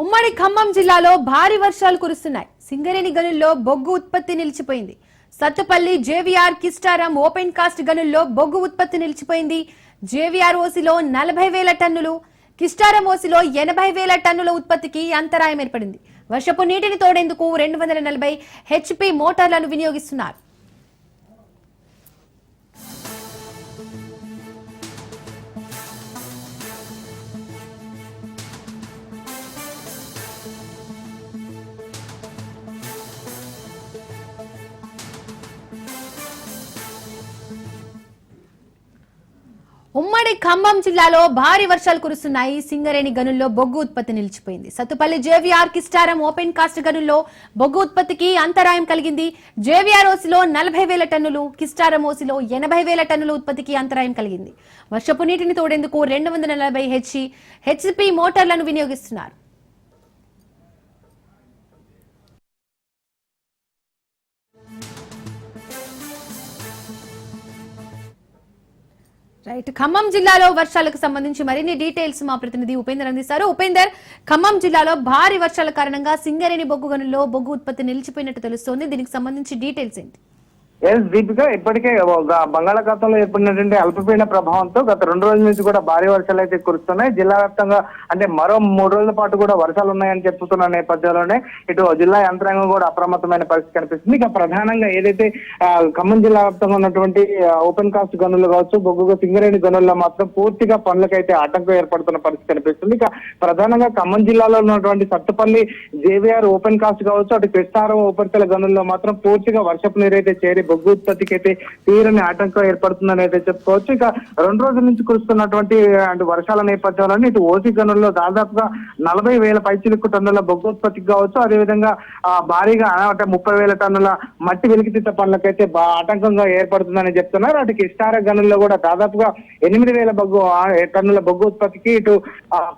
ఉమ్మడి ఖమ్మం జిల్లాలో భారీ వర్షాలు కురుస్తున్నాయి. సింగరేణి గనుల్లో బొగ్గు ఉత్పత్తి నిలిచిపోయింది. Sathupalli JVR Kistaram open cast గనుల్లో బొగ్గు ఉత్పత్తి నిలిచిపోయింది. జేవీఆర్ ఓసిలో 40,000 టన్నులు, కిస్టారం ఓసిలో 80,000 టన్నుల ఉత్పత్తికి అంతరాయం ఏర్పడింది. వర్షపు నీటిని తోడేందుకు 240 HP మోటార్లను వినియోగిస్తున్నారు. ఉమ్మడి ఖమ్మం జిల్లాలో భారీ వర్షాలు కురుస్తున్నాయి. సింగరేణి గనుల్లో బొగ్గు ఉత్పత్తి నిలిచిపోయింది. Sathupalli JVR Kistaram open cast గనుల్లో బొగ్గు ఉత్పత్తికి అంతరాయం కలిగింది. జేవీఆర్ ఓసిలో 40,000 టన్నులు, కిస్టారం ఓసిలో 80,000 టన్నుల ఉత్పత్తికి అంతరాయం కలిగింది. వర్షపు నీటిని తోడేందుకు 240 HP మోటార్లను వినియోగిస్తున్నారు. రైట్, ఖమ్మం జిల్లాలో వర్షాలకు సంబంధించి మరిన్ని డీటెయిల్స్ మా ప్రతినిధి ఉపేందర్ అందిస్తారు. ఉపేందర్, ఖమ్మం జిల్లాలో భారీ వర్షాల కారణంగా సింగరేణి బొగ్గు గనుల్లో బొగ్గు ఉత్పత్తి నిలిచిపోయినట్టు తెలుస్తోంది. దీనికి సంబంధించి డీటెయిల్స్ ఏంటి? దీపిక, ఇప్పటికే బంగాళాఖాతంలో ఏర్పడినటువంటి అల్పపీడన ప్రభావంతో గత 2 రోజుల నుంచి కూడా భారీ వర్షాలు అయితే కురుస్తున్నాయి. జిల్లా వ్యాప్తంగా అంటే మరో 3 రోజుల పాటు కూడా వర్షాలు ఉన్నాయని చెప్తున్న నేపథ్యంలోనే ఇటు జిల్లా యంత్రాంగం కూడా అప్రమత్తమైన పరిస్థితి కనిపిస్తుంది. ఇక ప్రధానంగా ఏదైతే ఖమ్మం జిల్లా వ్యాప్తంగా ఉన్నటువంటి ఓపెన్ కాస్ట్ గనులు కావచ్చు, బొగ్గు సింగరేణి గనుల్లో మాత్రం పూర్తిగా పనులకైతే ఆటంకం ఏర్పడుతున్న పరిస్థితి కనిపిస్తుంది. ఇక ప్రధానంగా ఖమ్మం జిల్లాలో ఉన్నటువంటి సత్తుపల్లి జేవీఆర్ ఓపెన్ కాస్ట్ కావచ్చు, అటు కృష్ణారం ఉపరితల గనుల్లో మాత్రం పూర్తిగా వర్షపు నీరు అయితే చేరి బొగ్గు ఉత్పత్తికి అయితే తీరని ఆటంకం ఏర్పడుతుందని అయితే చెప్పుకోవచ్చు. ఇక 2 రోజుల నుంచి కురుస్తున్నటువంటి వర్షాల నేపథ్యంలో ఇటు ఓసీ గనుల్లో దాదాపుగా 40,000 పైచిలుకు టన్నుల బొగ్గు ఉత్పత్తికి కావచ్చు, అదేవిధంగా భారీగా అంటే 30,000 టన్నుల మట్టి వెలికితీత పనులకైతే ఆటంకంగా ఏర్పడుతుందని చెప్తున్నారు. అటు కిస్టార గనుల్లో కూడా దాదాపుగా 8,000 టన్నుల బొగ్గు ఉత్పత్తికి, ఇటు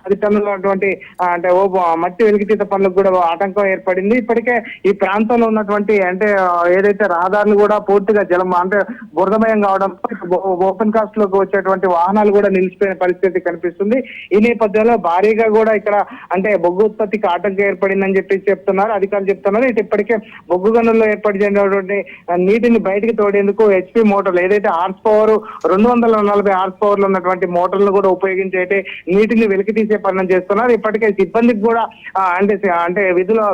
10 టన్నులటువంటి అంటే మట్టి వెలికితీత పనులకు కూడా ఆటంకం ఏర్పడింది. ఇప్పటికే ఈ ప్రాంతంలో ఉన్నటువంటి అంటే ఏదైతే రహదారులు కూడా పూర్తిగా జలం అంటే బురదమయం కావడంతో ఓపెన్ కాస్ట్ లోకి వచ్చేటువంటి వాహనాలు కూడా నిలిచిపోయిన పరిస్థితి కనిపిస్తుంది. ఈ నేపథ్యంలో భారీగా కూడా ఇక్కడ అంటే బొగ్గు ఉత్పత్తికి ఆటంకం ఏర్పడిందని చెప్పి చెప్తున్నారు అధికారులు చెప్తున్నారు. ఇటు ఇప్పటికే బొగ్గు గనుల్లో ఏర్పడినటువంటి నీటిని బయటికి తోడేందుకు HP మోటార్లు ఏదైతే హార్స్ పవర్ 240 హార్స్ పవర్ లో ఉన్నటువంటి మోటార్లు కూడా ఉపయోగించి అయితే నీటిని వెలికి తీసే పనులు చేస్తున్నారు. ఇప్పటికే సిబ్బందికి కూడా అంటే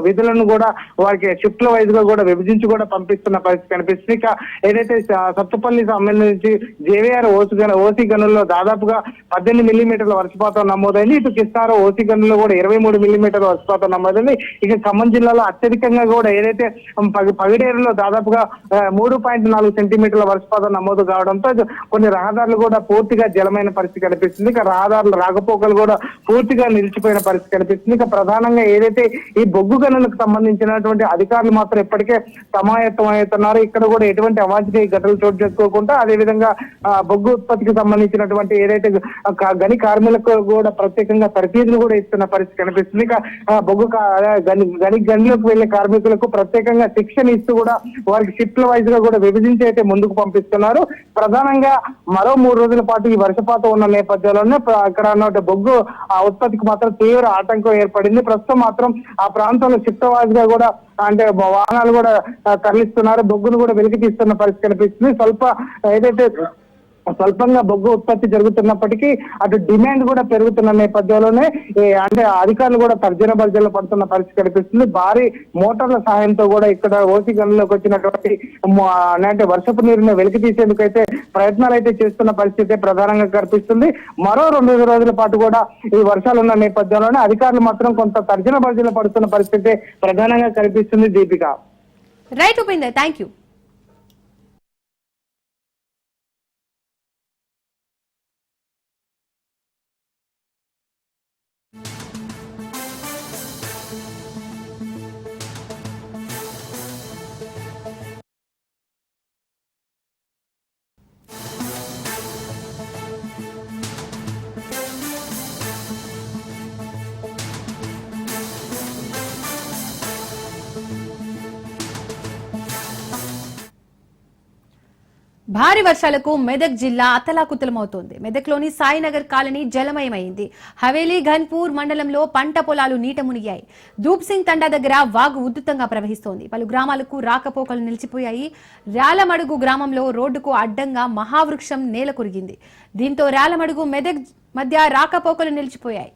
విధులను కూడా వారికి షిఫ్ట్ల వైజ్ గా కూడా విభజించి కూడా పంపిస్తున్న పరిస్థితి కనిపిస్తుంది. ఇక ఏదైతే సత్తుపల్లి సంబంధించి జేవీఆర్ ఓసీ గనుల్లో దాదాపుగా 18 మిల్లీమీటర్ల వర్షపాతం నమోదైంది. ఇటు కిస్టారం ఓసీ గనుల్లో కూడా 23 మిల్లీమీటర్ల వర్షపాతం నమోదైంది. ఇక ఖమ్మం జిల్లాలో అత్యధికంగా కూడా ఏదైతే పగిడేరులో దాదాపుగా 3.4 సెంటీమీటర్ల వర్షపాతం నమోదు కావడంతో కొన్ని రహదారులు కూడా పూర్తిగా జలమైన పరిస్థితి కనిపిస్తుంది. ఇక రహదారులు రాకపోకలు కూడా పూర్తిగా నిలిచిపోయిన పరిస్థితి కనిపిస్తుంది. ఇక ప్రధానంగా ఏదైతే ఈ బొగ్గు గనులకు సంబంధించినటువంటి అధికారులు మాత్రం ఇప్పటికే సమాయత్తం అవుతున్నారు. ఇక్కడ కూడా ఎటువంటి అవాంఛనీయ ఘటనలు చోటు చేసుకోకుండా అదేవిధంగా బొగ్గు ఉత్పత్తికి సంబంధించినటువంటి ఏదైతే గని కార్మికులకు కూడా ప్రత్యేకంగా తరఫీదులు కూడా ఇస్తున్న పరిస్థితి కనిపిస్తుంది. ఇక బొగ్గు గనిలోకి వెళ్లే కార్మికులకు ప్రత్యేకంగా శిక్షణ ఇస్తూ కూడా వారికి షిఫ్ట్ల వైజ్ గా కూడా విభజించి అయితే ముందుకు పంపిస్తున్నారు. ప్రధానంగా మరో 3 రోజుల పాటు ఈ వర్షపాతం ఉన్న నేపథ్యంలోనే అక్కడ ఉన్న బొగ్గు ఉత్పత్తికి మాత్రం తీవ్ర ఆటంకం ఏర్పడింది. ప్రస్తుతం మాత్రం ఆ ప్రాంతంలో షిఫ్ట్ వైజ్ గా కూడా అంటే వాహనాలు కూడా తరలిస్తున్నారు, బొగ్గును కూడా వెలికి తీస్తున్న పరిస్థితి కనిపిస్తుంది. ఏదైతే స్వల్పంగా బొగ్గు ఉత్పత్తి జరుగుతున్నప్పటికీ అటు డిమాండ్ కూడా పెరుగుతున్న నేపథ్యంలోనే అంటే అధికారులు కూడా తర్జన భర్జనలు పడుతున్న పరిస్థితి కనిపిస్తుంది. భారీ మోటార్ల సహాయంతో కూడా ఇక్కడ ఓసీ గనుల్లోకి వచ్చినటువంటి అంటే వర్షపు నీరుని వెలికి తీసేందుకు అయితే ప్రయత్నాలు అయితే చేస్తున్న పరిస్థితి ప్రధానంగా కనిపిస్తుంది. మరో 2 రోజుల పాటు కూడా ఈ వర్షాలు ఉన్న నేపథ్యంలోనే అధికారులు మాత్రం కొంత తర్జన భర్జనలు పడుతున్న పరిస్థితి ప్రధానంగా కనిపిస్తుంది. Deepika. Right Upender, thank you. భారీ వర్షాలకు మెదక్ జిల్లా అతలాకుతలమవుతోంది. మెదక్లోని సాయినగర్ కాలనీ జలమయమైంది. హవేలీ ఘన్పూర్ మండలంలో పంట పొలాలు నీట మునిగాయి. ధూప్ సింగ్ తండా దగ్గర వాగు ఉధృతంగా ప్రవహిస్తోంది. పలు గ్రామాలకు రాకపోకలు నిలిచిపోయాయి. రాలమడుగు గ్రామంలో రోడ్డుకు అడ్డంగా మహావృక్షం నేల కొరిగింది. దీంతో రాలమడుగు మెదక్ మధ్య రాకపోకలు నిలిచిపోయాయి.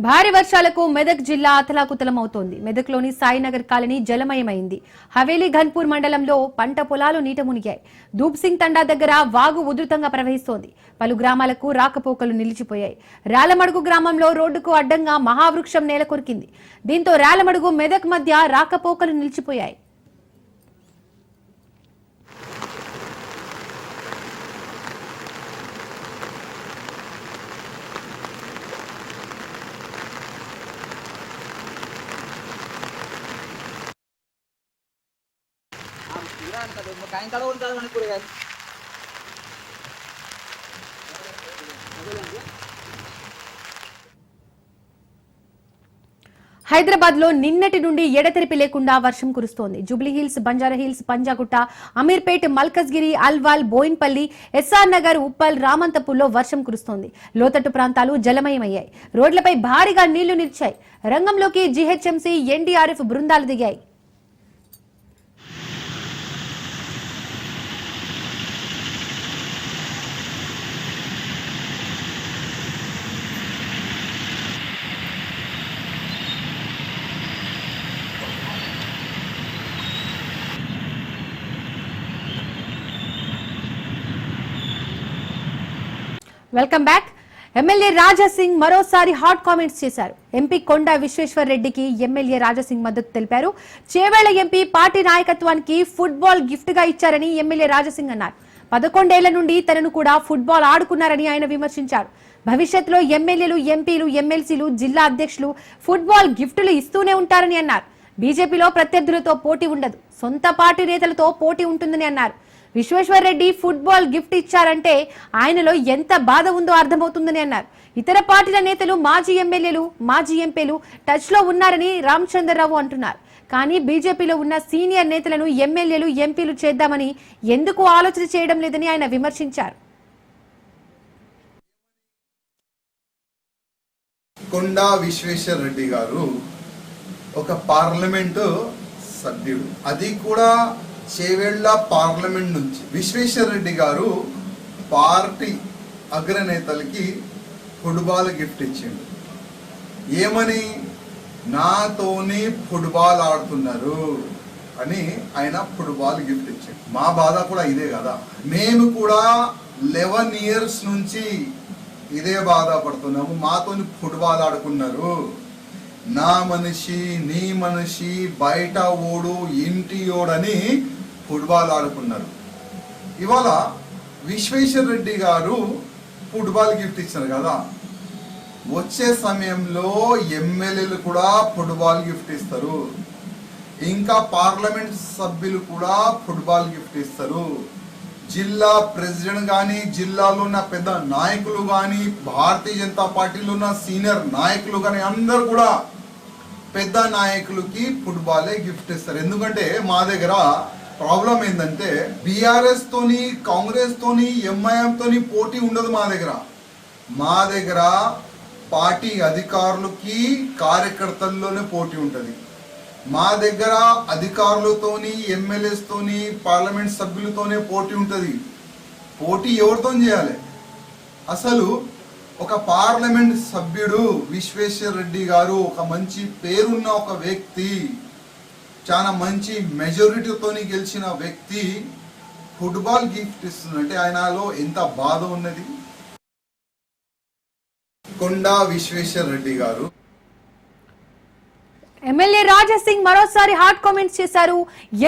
భారీ వర్షాలకు మెదక్ జిల్లా అతలాకుతలమవుతోంది. మెదక్లోని సాయినగర్ కాలనీ జలమయమైంది. హవేలీ ఘన్పూర్ మండలంలో పంట పొలాలు నీట మునిగాయి. ధూప్ సింగ్ తండా దగ్గర వాగు ఉధృతంగా ప్రవహిస్తోంది. పలు గ్రామాలకు రాకపోకలు నిలిచిపోయాయి. రాలమడుగు గ్రామంలో రోడ్డుకు అడ్డంగా మహావృక్షం నేల కొరికింది. దీంతో రాలమడుగు మెదక్ మధ్య రాకపోకలు నిలిచిపోయాయి. హైదరాబాద్ లో నిన్నటి నుండి ఎడతెరిపి లేకుండా వర్షం కురుస్తోంది. జూబ్లీహిల్స్, బంజారాహిల్స్, పంజాగుట్ట, అమీర్పేట్, మల్కజ్గిరి, అల్వాల్, బోయిన్పల్లి, ఎస్ఆర్ నగర్, ఉప్పల్, రామంతపూర్లో వర్షం కురుస్తోంది. లోతట్టు ప్రాంతాలు జలమయమయ్యాయి. రోడ్లపై భారీగా నీళ్లు నిలిచాయి. రంగంలోకి జీహెచ్ఎంసీ, ఎన్డీఆర్ఎఫ్ బృందాలు దిగాయి. Welcome back. ఎమ్మెల్యే రాజాసింగ్ మరోసారి హాట్ కామెంట్స్ చేశారు. ఎంపీ కొండా విశ్వేశ్వర్ రెడ్డికి ఎమ్మెల్యే రాజాసింగ్ మద్దతు తెలిపారు. చేవేళ్ల ఎంపీ పార్టీ నాయకత్వానికి ఫుట్బాల్ గిఫ్ట్ గా ఇచ్చారని ఎమ్మెల్యే రాజాసింగ్ అన్నారు. 11 ఏళ్ల నుండి తనను కూడా ఫుట్బాల్ ఆడుకున్నారని ఆయన విమర్శించారు. భవిష్యత్తులో ఎమ్మెల్యేలు, ఎంపీలు, ఎమ్మెల్సీలు, జిల్లా అధ్యక్షులు ఫుట్బాల్ గిఫ్టులు ఇస్తూనే ఉంటారని అన్నారు. బీజేపీలో ప్రత్యర్థులతో పోటీ ఉండదు, సొంత పార్టీ నేతలతో పోటీ ఉంటుందని అన్నారు. విశ్వేశ్వర్ రెడ్డి ఫుట్బాల్ గిఫ్ట్ ఇచ్చారంటే ఆయనలో ఎంత బాధ ఉందో అర్థమవుతుందని అన్నారు. ఇతర పార్టీల నేతలు, మాజీ ఎమ్మెల్యేలు, మాజీ ఎంపీలు టచ్ లో ఉన్నారని రామచంద్రరావు అంటున్నారు. కానీ బీజేపీలో ఉన్న సీనియర్ నేతలను ఎమ్మెల్యేలు, ఎంపీలు చేద్దామని ఎందుకు ఆలోచన చేయడం లేదని ఆయన విమర్శించారు. కొండా విశ్వేశ్వర్ రెడ్డి గారు ఒక పార్లమెంటు సభ్యుడు, అది కూడా చేవేళ్ల పార్లమెంట్ నుంచి. విశ్వేశ్వర్ రెడ్డి గారు పార్టీ అగ్రనేతలకి ఫుట్బాల్ గిఫ్ట్ ఇచ్చిండు. ఏమని? నాతోని ఫుట్బాల్ ఆడుతున్నారు అని ఆయన ఫుట్బాల్ గిఫ్ట్ ఇచ్చిండు. మా బాధ కూడా ఇదే కదా. మేము కూడా 11 years నుంచి ఇదే బాధపడుతున్నాము. మాతోని ఫుట్బాల్ ఆడుకున్నారు. నా మనిషి, నీ మనిషి, బయట ఓడు, ఇంటి ఓడని ఫుట్బాల్ ఆడుకున్నారు. ఇవాళ విశ్వేశ్వర్ రెడ్డి గారు ఫుట్బాల్ గిఫ్ట్ ఇచ్చారు కదా. వచ్చే సమయంలో ఎమ్మెల్యేలు కూడా ఫుట్బాల్ గిఫ్ట్ ఇస్తారు, ఇంకా పార్లమెంట్ సభ్యులు కూడా ఫుట్బాల్ గిఫ్ట్ ఇస్తారు. జిల్లా ప్రెసిడెంట్ కానీ, జిల్లాలో ఉన్న పెద్ద నాయకులు కానీ, భారతీయ జనతా పార్టీలో ఉన్న సీనియర్ నాయకులు కానీ అందరు కూడా పెద్ద నాయకులకి ఫుట్బాలే గిఫ్ట్ ఇస్తారు. ఎందుకంటే మా దగ్గర ప్రాబ్లం ఏంటంటే బీఆర్ఎస్ తోని, కాంగ్రెస్ తోని, ఎంఐఎం తోని పోటీ ఉండదు. మా దగ్గర పార్టీ అధికారులకి, కార్యకర్తల్లోనే పోటీ ఉంటుంది. మా దగ్గర అధికారులతోని, ఎమ్మెల్యేస్ తోని, పార్లమెంట్ సభ్యులతోనే పోటీ ఉంటుంది. పోటీ ఎవరితో చేయాలి? అసలు ఒక పార్లమెంట్ సభ్యుడు విశ్వేశ్వర్ రెడ్డి గారు ఒక మంచి పేరున్న ఒక వ్యక్తి, చాలా మంచి మెజారిటీతోని గెలిచిన వ్యక్తి ఫుట్బాల్ గిఫ్ట్ ఇస్తుందంటే ఆయనలో ఎంత బాధ ఉన్నది. కొండా విశ్వేశ్వర్ రెడ్డి గారు ఎమ్మెల్యే రాజాసింగ్ మరోసారి హాట్ కామెంట్స్ చేశారు.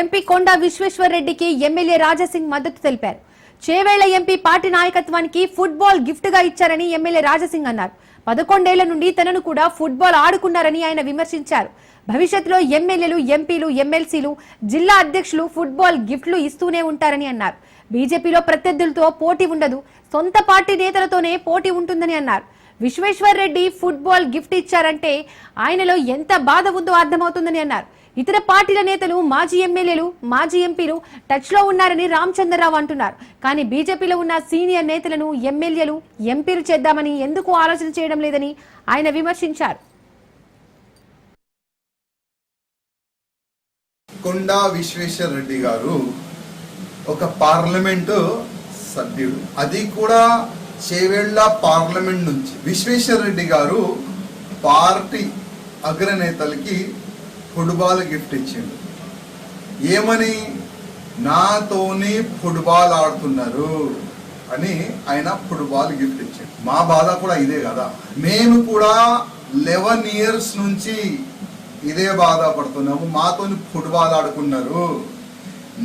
ఎంపీ కొండా విశ్వేశ్వర్ రెడ్డికి ఎమ్మెల్యే రాజాసింగ్ మద్దతు తెలిపారు. చేవేళ్ల ఎంపీ పార్టీ నాయకత్వానికి ఫుట్బాల్ గిఫ్ట్ గా ఇచ్చారని ఎమ్మెల్యే రాజాసింగ్ అన్నారు. 11 ఏళ్ల నుండి తనను కూడా ఫుట్బాల్ ఆడుకున్నారని ఆయన విమర్శించారు. భవిష్యత్తులో ఎమ్మెల్యేలు, ఎంపీలు, ఎమ్మెల్సీలు, జిల్లా అధ్యక్షులు ఫుట్బాల్ గిఫ్ట్లు ఇస్తూనే ఉంటారని అన్నారు. బీజేపీలో ప్రత్యర్థులతో పోటీ ఉండదు, సొంత పార్టీ నేతలతోనే పోటీ ఉంటుందని అన్నారు. విశ్వేశ్వర్ రెడ్డి ఫుట్బాల్ గిఫ్ట్ ఇచ్చారంటే ఆయనలో ఎంత బాధ ఉందో అర్థమవుతుందని అన్నారు. ఇతర పార్టీల నేతలు, మాజీ ఎమ్మెల్యేలు, మాజీ ఎంపీలు టచ్ లో ఉన్నారని రామచంద్రరావు అంటున్నారు. కానీ బీజేపీలో ఉన్న సీనియర్ నేతలను ఎమ్మెల్యేలు, ఎంపీలు చేద్దామని ఎందుకు ఆలోచన చేయడం లేదని ఆయన విమర్శించారు. కొండా విశ్వేశ్వర్ రెడ్డి గారు ఒక పార్లమెంటు సభ్యుడు, అది కూడా చేవేళ్ల పార్లమెంట్ నుంచి. విశ్వేశ్వర్ రెడ్డి గారు పార్టీ అగ్రనేతలకి ఫుట్బాల్ గిఫ్ట్ ఇచ్చిండు. ఏమని? నాతోని ఫుట్బాల్ ఆడుతున్నారు అని ఆయన ఫుట్బాల్ గిఫ్ట్ ఇచ్చిండు. మా బాధ కూడా ఇదే కదా. మేము కూడా 11 years నుంచి ఇదే బాధపడుతున్నాము. మాతోని ఫుట్బాల్ ఆడుకున్నారు.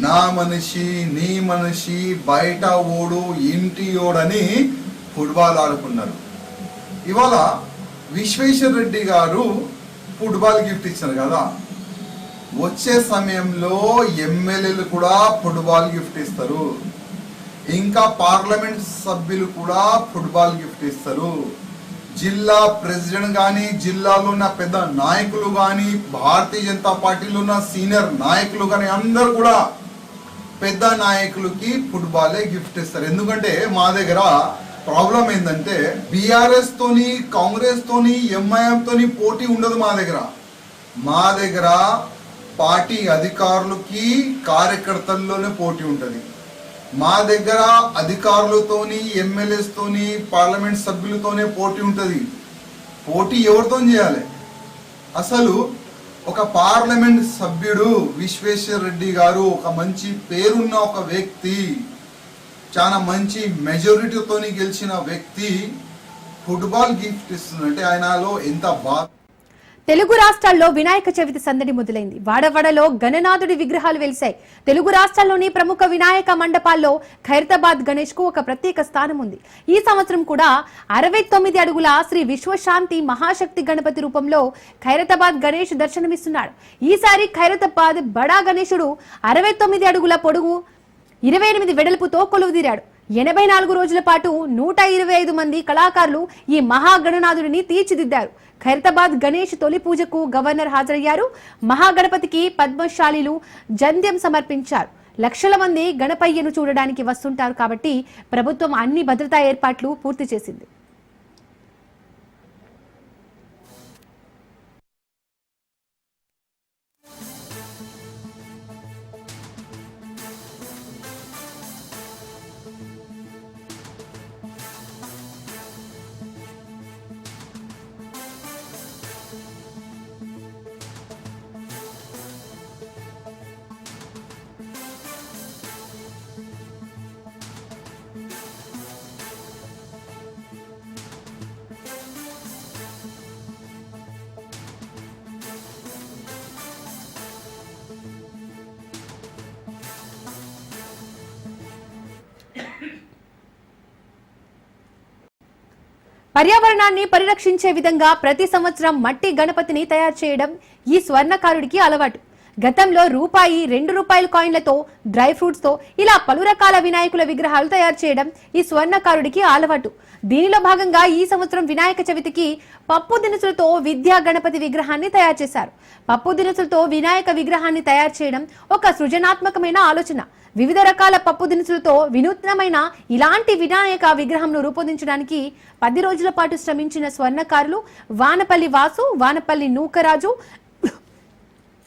నా మనిషి, నీ మనిషి, బయట ఓడు, ఇంటి ఓడని ఫుట్బాల్ ఆడుకున్నారు. ఇవాళ విశ్వేశ్వర్ రెడ్డి గారు ఫుట్బాల్ గిఫ్ట్ ఇచ్చారు కదా, వచ్చే సమయంలో ఎమ్మెల్యేలు కూడా ఫుట్బాల్ గిఫ్ట్ ఇస్తారు, ఇంకా పార్లమెంట్ సభ్యులు కూడా ఫుట్బాల్ గిఫ్ట్ ఇస్తారు. జిల్లా ప్రెసిడెంట్ కానీ, జిల్లాలో ఉన్న పెద్ద నాయకులు కానీ, భారతీయ జనతా పార్టీలో ఉన్న సీనియర్ నాయకులు కానీ అందరు కూడా పెద్ద నాయకులకి ఫుట్బాలే గిఫ్ట్ ఇస్తారు. ఎందుకంటే మా దగ్గర ప్రాబ్లం ఏంటంటే బీఆర్ఎస్ తోని, కాంగ్రెస్ తోని, ఎంఐఎం తోని పోటీ ఉండదు. మా దగ్గర పార్టీ అధికారులకి, కార్యకర్తల్లోనే పోటీ ఉంటుంది. మా దగ్గర అధికారులతోని, ఎమ్మెల్యేస్ తోని, పార్లమెంట్ సభ్యులతోనే పోటీ ఉంటుంది. పోటీ ఎవరితో చేయాలి? అసలు ఒక పార్లమెంట్ సభ్యుడు విశ్వేశ్వర్ రెడ్డి గారు ఒక మంచి పేరున్న ఒక వ్యక్తి, చాలా మంచి మెజారిటీతోని గెలిచిన వ్యక్తి ఫుట్బాల్ గిఫ్ట్ ఇస్తుందంటే ఆయనలో ఎంత బాధ. తెలుగు రాష్ట్రాల్లో వినాయక చవితి సందడి మొదలైంది. వాడవాడలో గణనాథుడి విగ్రహాలు వెలిశాయి. తెలుగు రాష్ట్రాల్లోని ప్రముఖ వినాయక మండపాల్లో ఖైరతాబాద్ గణేష్ కు ఒక ప్రత్యేక స్థానం ఉంది. ఈ సంవత్సరం కూడా 69 అడుగుల శ్రీ విశ్వశాంతి మహాశక్తి గణపతి రూపంలో ఖైరతాబాద్ గణేష్ దర్శనమిస్తున్నాడు. ఈసారి ఖైరతాబాద్ బడా గణేశుడు 69 అడుగుల పొడుగు, 28 వెడల్పుతో కొలువుదీరాడు. 84 రోజుల పాటు 125 మంది కళాకారులు ఈ మహాగణనాథుడిని తీర్చిదిద్దారు. ఖైరతాబాద్ గణేష్ తొలి పూజకు గవర్నర్ హాజరయ్యారు. మహాగణపతికి పద్మశాలీలు జంధ్యం సమర్పించారు. లక్షల మంది గణపయ్యను చూడడానికి వస్తుంటారు కాబట్టి ప్రభుత్వం అన్ని భద్రతా ఏర్పాట్లు పూర్తి చేసింది. పర్యావరణాన్ని పరిరక్షించే విధంగా ప్రతి సంవత్సరం మట్టి గణపతిని తయారు చేయడం ఈ స్వర్ణకారుడికి అలవాటు. గతంలో రూపాయి, 2 రూపాయల కాయిన్లతో, డ్రై ఫ్రూట్స్ తో ఇలా పలు రకాల వినాయకుల విగ్రహాలు తయారు చేయడం ఈ స్వర్ణకారుడికి అలవాటు. దీనిలో భాగంగా ఈ సంవత్సరం వినాయక చవితికి పప్పు దినుసులతో విద్యా గణపతి విగ్రహాన్ని తయారు చేశారు. పప్పు దినుసులతో వినాయక విగ్రహాన్ని తయారు చేయడం ఒక సృజనాత్మకమైన ఆలోచన. వివిధ రకాల పప్పు దినుసులతో వినూత్నమైన ఇలాంటి వినాయక విగ్రహంను రూపొందించడానికి 10 రోజుల పాటు శ్రమించిన స్వర్ణకారులు వానపల్లి వాసు, వానపల్లి నూకరాజు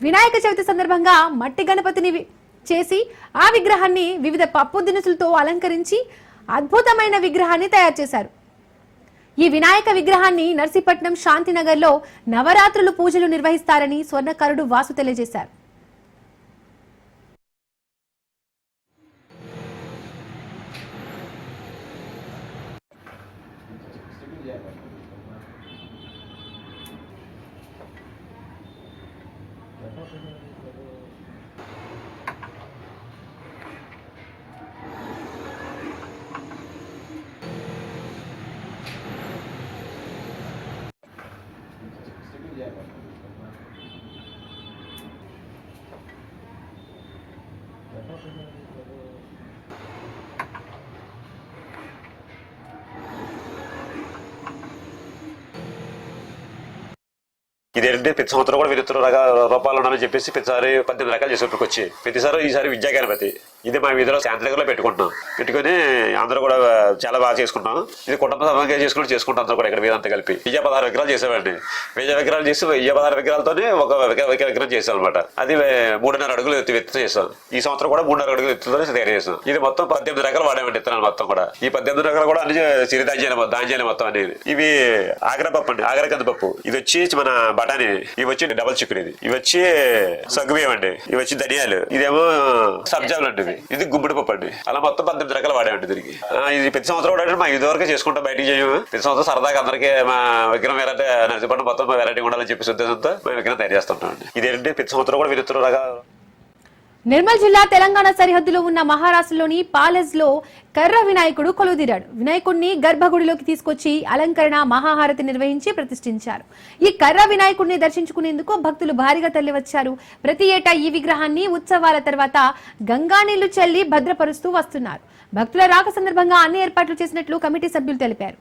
వినాయక చవితి సందర్భంగా మట్టి గణపతిని చేసి ఆ విగ్రహాన్ని వివిధ పప్పు దినుసులతో అలంకరించి అద్భుతమైన విగ్రహాన్ని తయారు చేశారు. ఈ వినాయక విగ్రహాన్ని నర్సీపట్నం శాంతినగర్లో నవరాత్రులు పూజలు నిర్వహిస్తారని స్వర్ణకారుడు వాసు తెలియజేశారు. ఇదేంటంటే ప్రతి సంవత్సరం కూడా 1000 రూపాయలు ఉండాలని చెప్పేసి ప్రతిసారి 18 రకాలు చేసుకుంటూ వచ్చి ఈసారి విద్యా గణపతి ఇది మా వీధిలో శాంతినగర్లో పెట్టుకుంటున్నాం. పెట్టుకుని అందరూ కూడా చాలా బాగా చేసుకుంటాం. ఇది కుటుంబ సభంగా చేసుకుంటాం అందరూ కూడా ఇక్కడ వీధంతా కలిపి 16 విగ్రహాలు చేసామండి. 1000 విగ్రహాలు చేసి 16 విగ్రహాలతోనే ఒక విగ్రహం చేసాం అనమాట. అది 3.5 అడుగులు ఎత్తు చేసాం. ఈ సంవత్సరం కూడా 3.5 అడుగులు ఎత్తుతోనే తయారు చేసాం. ఇది మొత్తం 18 రకాలు వాడామండి విత్తనాలు మొత్తం కూడా. ఈ 18 రకాలు కూడా అన్ని ధాన్యాలు మొత్తం అనేది. ఇవి ఆగ్రపప్పు అండి, ఆగ్ర కందిపప్పు. ఇది వచ్చి మన బఠానీ, ఇవి వచ్చి డబల్ చిక్కుడు, ఇవి వచ్చి సగ్గుబియ్యం అండి, ఇవి వచ్చి ధనియాలు, ఇదేమో సబ్జాలు అండి, ఇది గుమ్మడి పప్పు అండి. అలా మొత్తం 18 రకాలు వాడామండి దీనికి. ఇది ప్రతి సంవత్సరం కూడా మా ఇది వరకే చేసుకుంటాం, బయటికి చేయము. ప్రతి సంవత్సరం సరదాగా అందరికీ మా విగ్రహం వెరైటీ నరసింహ మొత్తం వెరైటీ ఉండాలని చెప్పేసి ఉద్దేశంతో మేము విగ్రహం తయారు చేస్తుంటాం అండి. ఇదేంటి ప్రతి సంవత్సరం కూడా వినూత్న రకాలు. నిర్మల్ జిల్లా తెలంగాణ సరిహద్దులో ఉన్న మహారాష్ట్రలోని పాలెస్ లో కర్ర వినాయకుడు కొలువుదీరాడు. వినాయకుడిని గర్భగుడిలోకి తీసుకొచ్చి అలంకరణ మహాహారతి నిర్వహించి ప్రతిష్ఠించారు. ఈ కర్ర వినాయకుడిని దర్శించుకునేందుకు భక్తులు భారీగా తరలివచ్చారు. ప్రతి ఏటా ఈ విగ్రహాన్ని ఉత్సవాల తర్వాత గంగా నీళ్లు చల్లి భద్రపరుస్తూ వస్తున్నారు. భక్తుల రాక సందర్భంగా అన్ని ఏర్పాట్లు చేసినట్లు కమిటీ సభ్యులు తెలిపారు.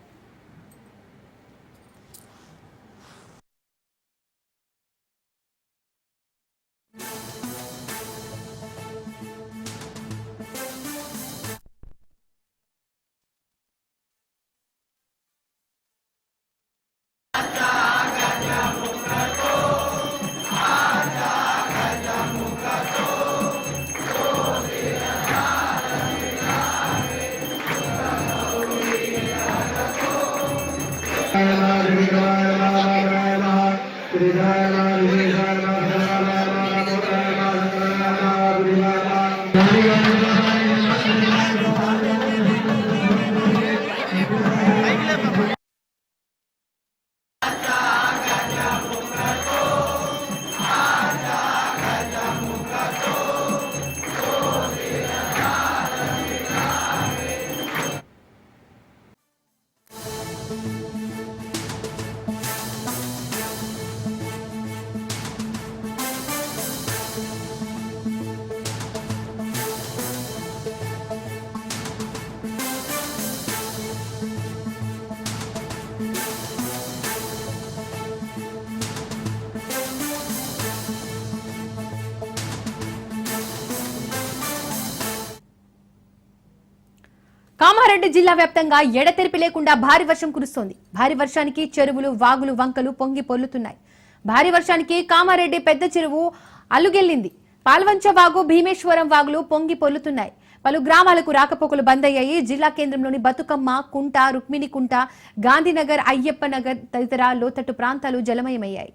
కామారెడ్డి జిల్లా వ్యాప్తంగా ఎడతెరిపి లేకుండా భారీ వర్షం కురుస్తోంది. భారీ వర్షానికి చెరువులు, వాగులు, వంకలు పొంగి పొర్లుతున్నాయి. భారీ వర్షానికి కామారెడ్డి పెద్ద చెరువు అలుగెల్లింది. పాల్వంచ వాగు, భీమేశ్వరం వాగులు పొంగి పొర్లుతున్నాయి. పలు గ్రామాలకు రాకపోకలు బంద్ అయ్యాయి. జిల్లా కేంద్రంలోని బతుకమ్మ కుంట, రుక్మిణి కుంట, గాంధీనగర్, అయ్యప్ప నగర్ తదితర లోతట్టు ప్రాంతాలు జలమయమయ్యాయి.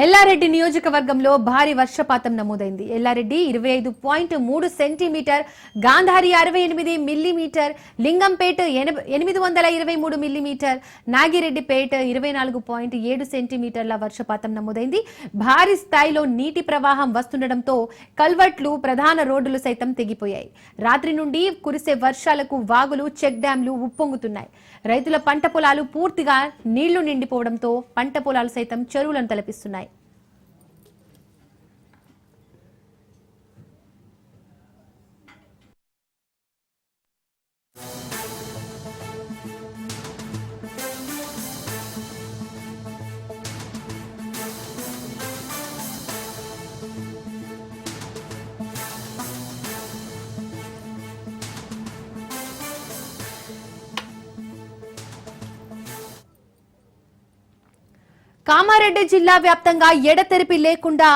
ఎల్లారెడ్డి నియోజకవర్గంలో భారీ వర్షపాతం నమోదైంది. Yellareddy 25.3 centimetre, Gandhari 68 millimetre, Lingampet 823 millimetre, Nagireddipet 24.7 సెంటీమీటర్ల వర్షపాతం నమోదైంది. భారీ స్థాయిలో నీటి ప్రవాహం వస్తుండటంతో కల్వర్ట్లు, ప్రధాన రోడ్డులు సైతం తెగిపోయాయి. రాత్రి నుండి కురిసే వర్షాలకు వాగులు, చెక్ డ్యాంలు ఉప్పొంగుతున్నాయి. రైతుల పంట పొలాలు పూర్తిగా నీళ్లు నిండిపోవడంతో పంట పొలాలు సైతం చెరువులను తలపిస్తున్నాయి. కామారెడ్డి జిల్లా వ్యాప్తంగా ఎడతెరిపి లేకుండా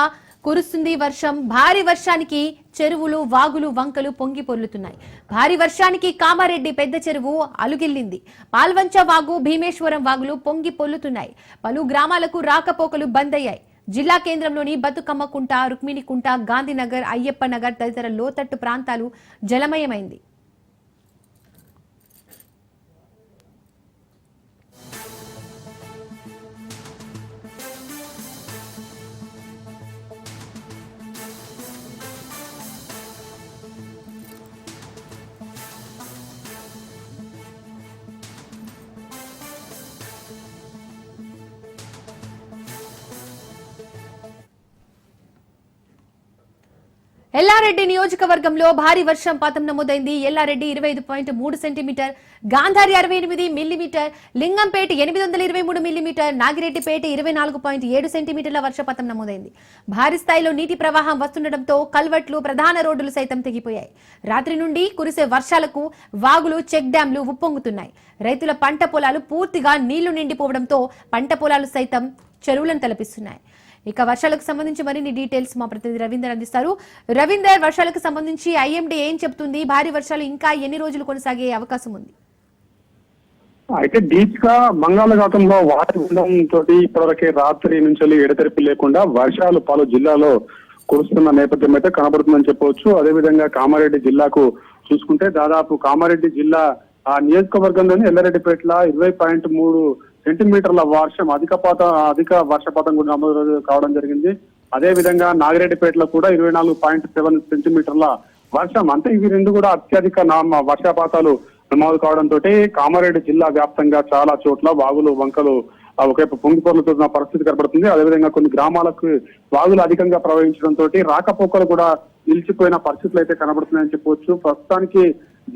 కురుస్తుంది వర్షం. భారీ వర్షానికి చెరువులు వాగులు వంకలు పొంగి పొర్లుతున్నాయి. భారీ వర్షానికి కామారెడ్డి పెద్ద చెరువు అలుగిల్లింది. పాల్వంచ వాగు భీమేశ్వరం వాగులు పొంగి పొర్లుతున్నాయి. పలు గ్రామాలకు రాకపోకలు బంద్ అయ్యాయి. జిల్లా కేంద్రంలోని బతుకమ్మ కుంట, రుక్మిణికుంట, గాంధీనగర్, అయ్యప్ప నగర్ తదితర లోతట్టు ప్రాంతాలు జలమయమైంది. ఎల్లారెడ్డి నియోజకవర్గంలో భారీ వర్షపాతం నమోదైంది. Yellareddy 25.3 centimetre, Gandhari 68 millimetre, Lingampet 823 millimetre, Nagireddipet 24.7 సెంటీమీటర్ల వర్షపాతం నమోదైంది. భారీ స్థాయిలో నీటి ప్రవాహం వస్తుండటంతో కల్వర్ట్లు, ప్రధాన రోడ్డులు సైతం తెగిపోయాయి. రాత్రి నుండి కురిసే వర్షాలకు వాగులు, చెక్ డ్యాంలు ఉప్పొంగుతున్నాయి. రైతుల పంట పొలాలు పూర్తిగా నీళ్లు నిండిపోవడంతో పంట పొలాలు సైతం చెరువులను తలపిస్తున్నాయి. ఇక వర్షాలకు సంబంధించి మరిన్ని డీటెయిల్స్ మా ప్రతినిధి రవీందర్ అందిస్తారు. రవీందర్, వర్షాలకు సంబంధించి ఐఎండీ ఏం చెప్తుంది? భారీ వర్షాలు ఇంకా ఎన్ని రోజులు కొనసాగే అవకాశం ఉంది? అయితే డీప్ గా బంగాళాఖాతంలో వాతావరణం తోటి ఇప్పటివరకే రాత్రి నుంచి ఎడతెరిపి లేకుండా వర్షాలు పలు జిల్లాలో కురుస్తున్న నేపథ్యం అయితే కనబడుతుందని చెప్పవచ్చు. అదేవిధంగా కామారెడ్డి జిల్లాకు చూసుకుంటే దాదాపు కామారెడ్డి జిల్లా ఆ నియోజకవర్గంలోని ఎల్లారెడ్డిపేటలో 20.3 సెంటీమీటర్ల వర్షం అధిక వర్షపాతం కూడా నమోదు కావడం జరిగింది. అదే విధంగా నాగిరెడ్డిపేటలో కూడా 24.7 సెంటీమీటర్ల వర్షం, అంటే ఇవి రెండు కూడా అత్యధిక వర్షపాతాలు నమోదు కావడంతో కామారెడ్డి జిల్లా వ్యాప్తంగా చాలా చోట్ల వాగులు, వంకలు ఒకవైపు పొంగి పొర్లుతున్న పరిస్థితి కనబడుతుంది. అదేవిధంగా కొన్ని గ్రామాలకు వాగులు అధికంగా ప్రవహించడంతో రాకపోకలు కూడా నిలిచిపోయిన పరిస్థితులు అయితే కనబడుతున్నాయని చెప్పవచ్చు. ప్రస్తుతానికి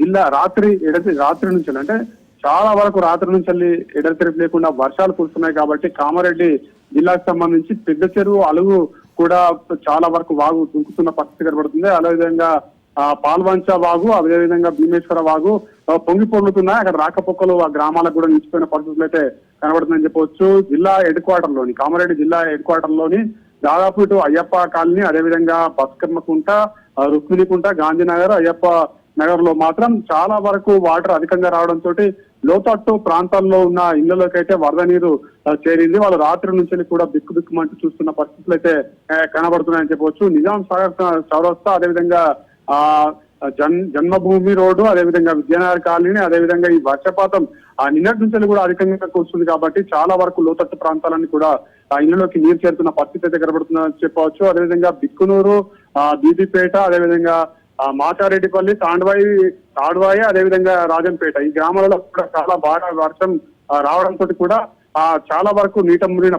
జిల్లా రాత్రి నుంచి అంటే చాలా వరకు రాత్రి నుంచి ఎడతెరిపి లేకుండా వర్షాలు కురుస్తున్నాయి కాబట్టి కామారెడ్డి జిల్లాకు సంబంధించి పెద్ద చెరువు అలుగు కూడా చాలా వరకు వాగు దుంకుతున్న పరిస్థితి కనబడుతుంది. అదేవిధంగా పాల్వంచ వాగు, అదేవిధంగా భీమేశ్వర వాగు పొంగి పొర్లుతున్నాయి. అక్కడ రాకపోకలు ఆ గ్రామాలకు కూడా నిలిచిపోయిన పరిస్థితులు అయితే కనబడుతుందని చెప్పవచ్చు. జిల్లా హెడ్ క్వార్టర్ లోని కామారెడ్డి జిల్లా హెడ్ క్వార్టర్ లోని దాదాపు ఇటు అయ్యప్ప కాలనీ, అదేవిధంగా బతుకమ్మ కుంట, రుక్మిణికుంట, గాంధీనగర్, అయ్యప్ప నగర్ లో మాత్రం చాలా వరకు వాటర్ అధికంగా రావడంతో లోతట్టు ప్రాంతాల్లో ఉన్న ఇళ్లలోకి అయితే వరద నీరు చేరింది. వాళ్ళు రాత్రి నుంచి కూడా బిక్కుమంటూ చూస్తున్న పరిస్థితులు అయితే కనబడుతున్నాయని చెప్పవచ్చు. నిజాం సాగర్ చౌరస్తా, అదేవిధంగా జన్మభూమి రోడ్డు, అదేవిధంగా విద్యానగర్ కాలనీ, అదేవిధంగా ఈ వర్షపాతం నిన్నటి నుంచి కూడా అధికంగా కురుస్తుంది కాబట్టి చాలా వరకు లోతట్టు ప్రాంతాలన్నీ కూడా ఇళ్లలోకి నీరు చేరుతున్న పరిస్థితి అయితే కనబడుతుందని చెప్పవచ్చు. అదేవిధంగా బిక్కునూరు, బీబీపేట, అదేవిధంగా మాచారెడ్డిపల్లి, తాడ్వాయి, అదేవిధంగా రాజంపేట ఈ గ్రామాలలో కూడా చాలా బాగా వర్షం రావడంతో కూడా చాలా వరకు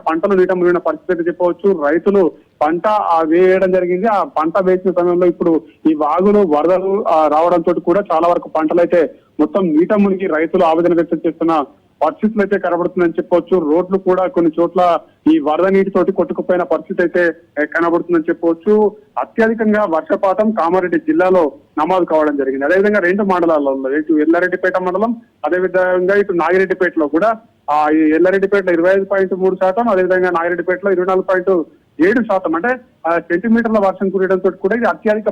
పంటలు నీట మునిగిన పరిస్థితి చెప్పవచ్చు. రైతులు పంట వేయడం జరిగింది. ఆ పంట వేసిన సమయంలో ఇప్పుడు ఈ వాగులు, వరదలు రావడంతో కూడా చాలా వరకు పంటలు అయితే మొత్తం నీట మునిగి రైతులు ఆవేదన వ్యక్తం చేస్తున్న పరిస్థితులు అయితే కనబడుతుందని చెప్పవచ్చు. రోడ్లు కూడా కొన్ని చోట్ల ఈ వరద నీటితోటి కొట్టుకుపోయిన పరిస్థితి అయితే కనబడుతుందని చెప్పవచ్చు. అత్యధికంగా వర్షపాతం కామారెడ్డి జిల్లాలో నమోదు కావడం జరిగింది. అదేవిధంగా రెండు మండలాల్లో ఇటు ఎల్లారెడ్డిపేట మండలం, అదేవిధంగా ఇటు నాగిరెడ్డిపేటలో కూడా ఈ ఎల్లారెడ్డిపేటలో 25.3%, అదేవిధంగా నాగిరెడ్డిపేటలో 24.7%, అంటే సెంటీమీటర్ల వర్షం కురియడంతో కూడా ఇది అత్యధిక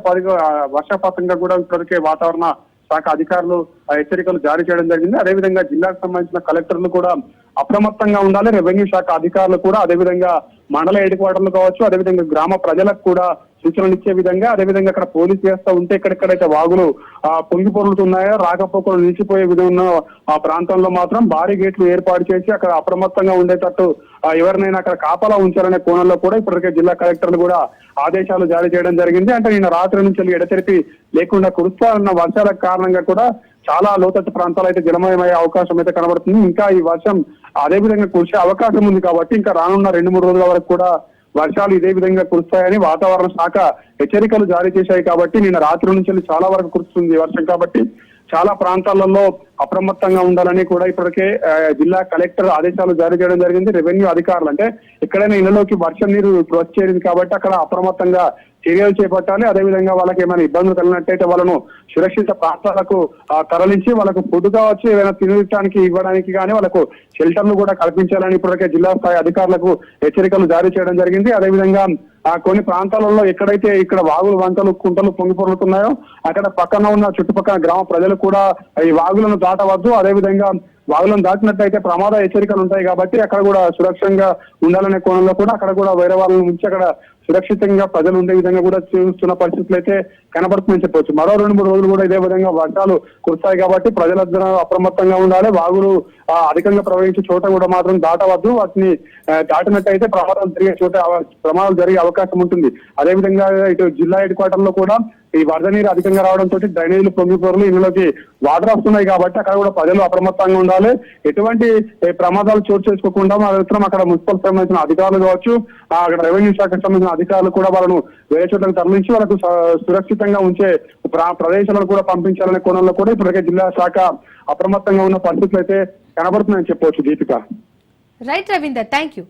వర్షపాతంగా కూడా ఇప్పటికే వాతావరణ శాఖ అధికారులు హెచ్చరికలు జారీ చేయడం జరిగింది. అదేవిధంగా జిల్లాకు సంబంధించిన కలెక్టర్లు కూడా అప్రమత్తంగా ఉండాలి. రెవెన్యూ శాఖ అధికారులు కూడా, అదేవిధంగా మండల హెడ్ క్వార్టర్లు కావచ్చు, అదేవిధంగా గ్రామ ప్రజలకు కూడా సూచనలు ఇచ్చే విధంగా, అదేవిధంగా అక్కడ పోలీస్ వ్యవస్థ ఉంటే ఎక్కడెక్కడైతే వాగులు పొంగి పొర్లుతున్నాయో, రాకపోకలు నిలిచిపోయే విధంగా ఆ ప్రాంతంలో మాత్రం భారీ గేట్లు ఏర్పాటు చేసి అక్కడ అప్రమత్తంగా ఉండేటట్టు ఎవరినైనా అక్కడ కాపలా ఉంచాలనే కోణంలో కూడా ఇప్పటికే జిల్లా కలెక్టర్లు కూడా ఆదేశాలు జారీ చేయడం జరిగింది. అంటే నిన్న రాత్రి నుంచి ఎడతెరిపి లేకుండా కురుస్తున్న వర్షాల కారణంగా కూడా చాలా లోతట్టు ప్రాంతాలు అయితే జలమయమయ్యే అవకాశం అయితే కనబడుతుంది. ఇంకా ఈ వర్షం అదే విధంగా కురిసే అవకాశం ఉంది కాబట్టి ఇంకా రానున్న 2-3 రోజుల వరకు కూడా వర్షాలు ఇదే విధంగా కురుస్తాయని వాతావరణ శాఖ హెచ్చరికలు జారీ చేశాయి. కాబట్టి నిన్న రాత్రి నుంచి చాలా వరకు కురుస్తుంది వర్షం కాబట్టి చాలా ప్రాంతాలలో అప్రమత్తంగా ఉండాలని కూడా ఇప్పటికే జిల్లా కలెక్టర్ ఆదేశాలు జారీ చేయడం జరిగింది. రెవెన్యూ అధికారులు అంటే ఎక్కడైనా ఇళ్లలోకి వర్షం నీరు వచ్చేది కాబట్టి అక్కడ అప్రమత్తంగా చర్యలు చేపట్టాలి. అదేవిధంగా వాళ్ళకి ఏమైనా ఇబ్బందులు కలిగినట్టయితే వాళ్ళను సురక్షిత ప్రాంతాలకు తరలించి వాళ్ళకు ఫుడ్ కావచ్చు, ఏదైనా తినడానికి ఇవ్వడానికి కానీ వాళ్ళకు షెల్టర్లు కూడా కల్పించాలని ఇప్పటికే జిల్లా స్థాయి అధికారులకు హెచ్చరికలు జారీ చేయడం జరిగింది. అదేవిధంగా కొన్ని ప్రాంతాలలో ఎక్కడైతే ఇక్కడ వాగులు, వంకలు, కుంటలు పొంగి పొరులుతున్నాయో అక్కడ పక్కన ఉన్న చుట్టుపక్కల గ్రామ ప్రజలు కూడా ఈ వాగులను దాటవద్దు, అదేవిధంగా వాగులను దాటినట్లయితే ప్రమాద హెచ్చరికలు ఉంటాయి కాబట్టి అక్కడ కూడా సురక్షంగా ఉండాలనే కోణంలో కూడా అక్కడ కూడా వేరే వాళ్ళ నుంచి అక్కడ సురక్షితంగా ప్రజలు ఉండే విధంగా కూడా చూస్తున్న పరిస్థితులు అయితే కనబడుతుందని చెప్పవచ్చు. మరో 2-3 రోజులు కూడా ఇదే విధంగా వర్షాలు కురుస్తాయి కాబట్టి ప్రజలందరూ అప్రమత్తంగా ఉండాలి. వాగులు అధికంగా ప్రవహించే చోట కూడా మాత్రం దాటవద్దు. వాటిని దాటినట్టయితే ప్రమాదాలు జరిగే అవకాశం ఉంటుంది. అదేవిధంగా ఇటు జిల్లా హెడ్ క్వార్టర్ లో కూడా ఈ వరద నీరు అధికంగా రావడంతో డ్రైనేజీలు పొంగి పొరలు ఇందులోకి వాటర్ వస్తున్నాయి కాబట్టి అక్కడ కూడా ప్రజలు అప్రమత్తంగా ఉండాలి. ఎటువంటి ప్రమాదాలు చోటు చేసుకోకుండా అక్కడ మున్సిపల్ సంబంధించిన అధికారులు కావచ్చు, అక్కడ రెవెన్యూ శాఖకు సంబంధించిన అధికారులు కూడా వాళ్ళను వేరే చోట్లకు తరలించి వాళ్ళకు సురక్షితంగా ఉంచే ప్రదేశాలను కూడా పంపించాలనే కోణంలో కూడా ఇప్పటికే జిల్లా శాఖ అప్రమత్తంగా ఉన్న పరిస్థితులు అయితే కనబడుతున్నాయని చెప్పవచ్చు. Deepika. Right Ravinder, thank you.